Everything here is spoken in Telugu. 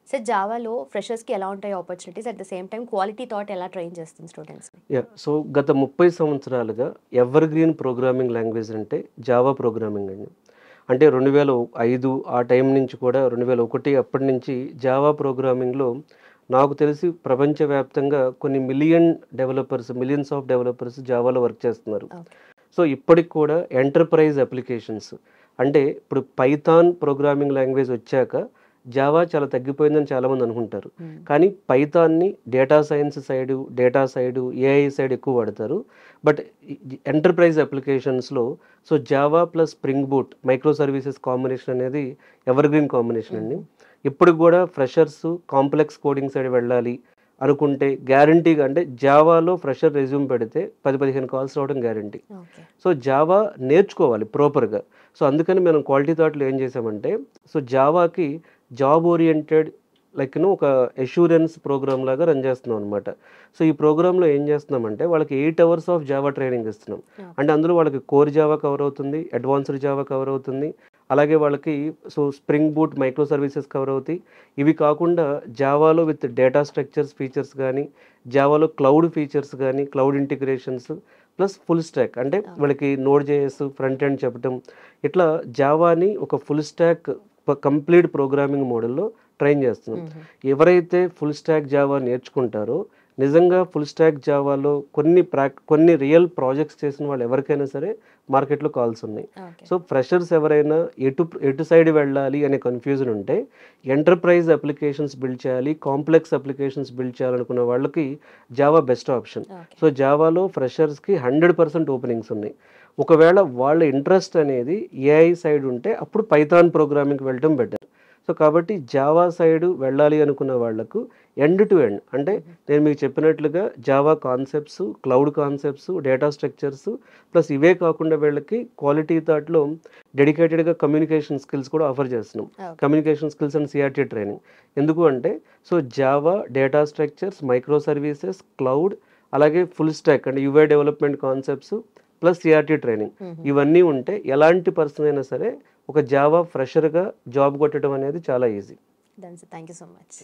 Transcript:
సార్ జావాలో ఫ్రెషర్స్‌కి ఎలా ఉంటాయి opportunities? At the same time quality thought ఎలా ట్రైన్ చేస్తుంది స్టూడెంట్స్‌ని? సో గత 30 సంవత్సరాలుగా ఎవర్‌గ్రీన్ ప్రోగ్రామింగ్ లాంగ్వేజ్ అంటే జావా ప్రోగ్రామింగ్ అండి. అంటే 2005 ఆ టైం నుంచి కూడా 2001 అప్పటి నుంచి జావా ప్రోగ్రామింగ్‌లో నాకు తెలిసి ప్రపంచవ్యాప్తంగా కొన్ని మిలియన్స్ ఆఫ్ డెవలపర్స్ జావాలో వర్క్ చేస్తున్నారు. ఓకే. సో ఇప్పటికి కూడా ఎంటర్‌ప్రైజ్ అప్లికేషన్స్ అంటే ఇప్పుడు పైథాన్ ప్రోగ్రామింగ్ లాంగ్వేజ్ వచ్చాక జావా చాలా తగ్గిపోయిందని చాలామంది అనుకుంటారు. హ్మ్. కానీ పైథాన్‌ని data science side, data side, AI side ఎక్కువ వాడతారు. బట్ ఎంటర్‌ప్రైజ్ అప్లికేషన్స్‌లో so Java plus spring boot micro services combination అనేది ఎవర్‌గ్రీన్ కాంబినేషన్ అండి. హుహు. ఇప్పటికి కూడా ఫ్రెషర్స్ కాంప్లెక్స్ కోడింగ్ సైడ్ వెళ్ళాలి అనుకుంటే గ్యారంటీగా అంటే జావాలో ఫ్రెషర్ రెజ్యూమ్ పెడితే 10, 15 కాల్స్ రావడం గ్యారంటీ. ఓకే. సో జావా నేర్చుకోవాలి ప్రాపర్‌గా. సో అందుకని మనం క్వాలిటీ థాట్‌లో ఏం చేసామంటే సో జావాకి జాబ్ ఓరియెంటెడ్ ఒక అష్యూరెన్స్ ప్రోగ్రామ్ లాగా రన్ చేస్తున్నాం అనమాట. సో ఈ ప్రోగ్రామ్‌లో ఏం చేస్తున్నామంటే వాళ్ళకి 8 అవర్స్ ఆఫ్ జావా ట్రైనింగ్ ఇస్తున్నాం. ఓకే. అంటే అందులో వాళ్ళకి కోర్ జావా కవర్ అవుతుంది, అడ్వాన్స్డ్ జావా కవర్ అవుతుంది. అలాగే వాళ్ళకి so spring boot micro services cover అవుతాయి. ఇవి కాకుండా జావాలో విత్ డేటా స్ట్రక్చర్స్ ఫీచర్స్ గానీ, జావాలో క్లౌడ్ ఫీచర్స్ గానీ, cloud integrations plus full stock అంటే ఓకే. వాళ్ళకి నోడ్ జేఎస్, ఫ్రంట్ ఎండ్ చెప్పటం. ఇట్లా జావాని ఒక ఫుల్ స్టాక్ కంప్లీట్ ప్రోగ్రామింగ్ మోడల్‌లో ట్రైన్ చేస్తున్నాం. హుహు. ఎవరైతే ఫుల్ స్టాక్ జావా నేర్చుకుంటారో నిజంగా ఫుల్ స్టాక్ జావాలో కొన్ని రియల్ ప్రాజెక్ట్స్ చేసిన వాళ్ళు ఎవరికైనా సరే మార్కెట్‌లో కాల్స్ ఉన్నాయి. ఓకే. సో ఫ్రెషర్స్ ఎవరైనా ఎటు సైడ్ వెళ్ళాలి అనే కన్‌ఫ్యూజన్ ఉంటే ఎంటర్‌ప్రైజ్ అప్లికేషన్స్ బిల్డ్ చేయాలి, కాంప్లెక్స్ అప్లికేషన్స్ బిల్డ్ చేయాలనుకున్న వాళ్ళకి Java best option. Okay. So జావాలో ఫ్రెషర్స్‌కి 100% ఓపెనింగ్స్ ఉన్నాయి. ఒకవేళ వాళ్ళ ఇంట్రెస్ట్ అనేది ఏఐ సైడ్ ఉంటే అప్పుడు పైథాన్ ప్రోగ్రామింగ్‌కి వెళ్ళటం బెటర్. సో కాబట్టి జావా సైడ్ వెళ్ళాలి అనుకున్న వాళ్ళకు ఎండ్ టు ఎండ్ అంటే హుహు. నేను మీకు చెప్పినట్లుగా Java concepts, cloud concepts, data structures plus ఇవే కాకుండా వీళ్ళకి క్వాలిటీ థాట్‌లో డెడికేటెడ్‌గా కమ్యూనికేషన్ స్కిల్స్ కూడా ఆఫర్ చేస్తున్నాం. Okay. Communication skills and CRT training. ఎందుకు అంటే so Java, data structures, micro services, cloud అలాగే ఫుల్ స్టాక్ అంటే UI development concepts plus CRT training. హుహు. ఇవన్నీ ఉంటే ఎలాంటి పర్సన్ అయినా సరే ఒక జావా ఫ్రెషర్‌గా జాబ్ కొట్టడం అనేది చాలా easy. Done sir. Thank you so much.